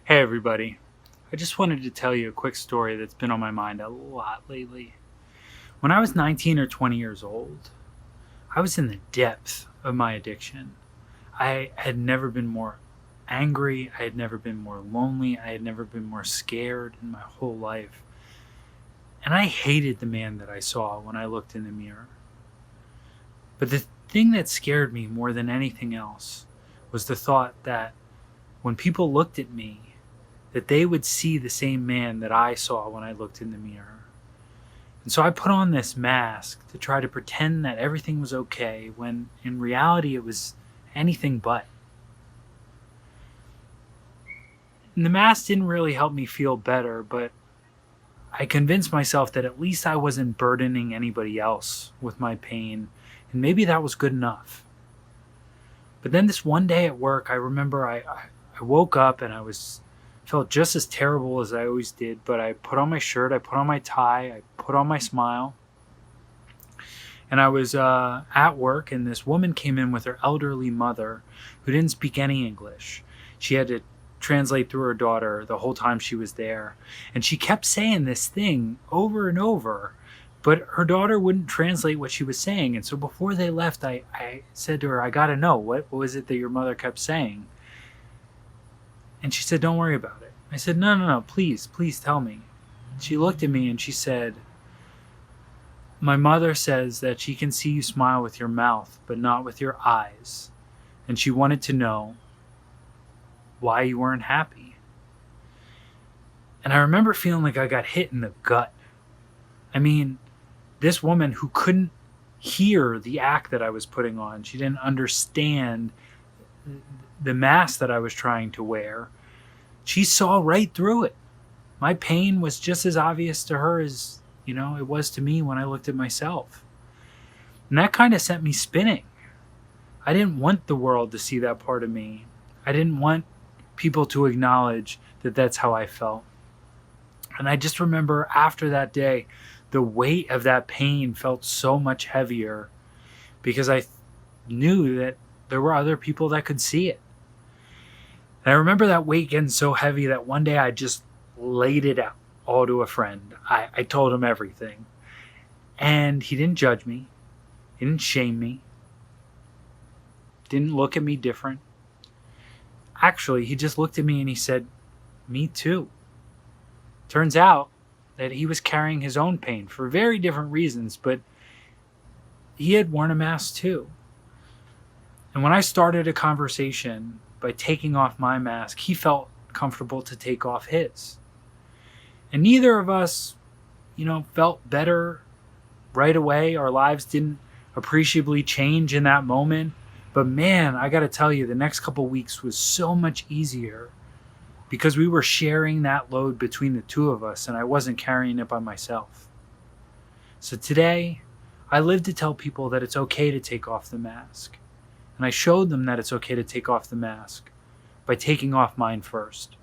Hey everybody. I just wanted to tell you a quick story that's been on my mind a lot lately. When I was 19 or 20 years old, I was in the depth of my addiction. I had never been more angry, I had never been more lonely, I had never been more scared in my whole life. And I hated the man that I saw when I looked in the mirror. But the thing that scared me more than anything else was the thought that when people looked at me, that they would see the same man that I saw when I looked in the mirror. And so I put on this mask to try to pretend that everything was okay when in reality it was anything but. And the mask didn't really help me feel better, but I convinced myself that at least I wasn't burdening anybody else with my pain, and maybe that was good enough. But then this one day at work, I remember I woke up and felt just as terrible as I always did, but I put on my shirt, I put on my tie, I put on my smile, and I was at work, and this woman came in with her elderly mother who didn't speak any English. She had to translate through her daughter the whole time she was there, and she kept saying this thing over and over, but her daughter wouldn't translate what she was saying. And so before they left, I said to her, I gotta know, what was it that your mother kept saying? And she said, don't worry about it. I said, no, please tell me. She looked at me and she said, my mother says that she can see you smile with your mouth, but not with your eyes. And she wanted to know why you weren't happy. And I remember feeling like I got hit in the gut. I mean, this woman who couldn't hear the act that I was putting on, she didn't understand the mask that I was trying to wear, she saw right through it. My pain was just as obvious to her as, it was to me when I looked at myself. And that kind of sent me spinning. I didn't want the world to see that part of me. I didn't want people to acknowledge that that's how I felt. And I just remember after that day, the weight of that pain felt so much heavier because I knew that there were other people that could see it. And I remember that weight getting so heavy that one day I just laid it out all to a friend. I told him everything. And he didn't judge me. He didn't shame me. Didn't look at me different. Actually, he just looked at me and he said, me too. Turns out that he was carrying his own pain for very different reasons, but he had worn a mask too. And when I started a conversation by taking off my mask, he felt comfortable to take off his. And neither of us, felt better right away. Our lives didn't appreciably change in that moment. But man, I got to tell you, the next couple weeks was so much easier because we were sharing that load between the two of us and I wasn't carrying it by myself. So today, I live to tell people that it's okay to take off the mask. And I showed them that it's okay to take off the mask by taking off mine first.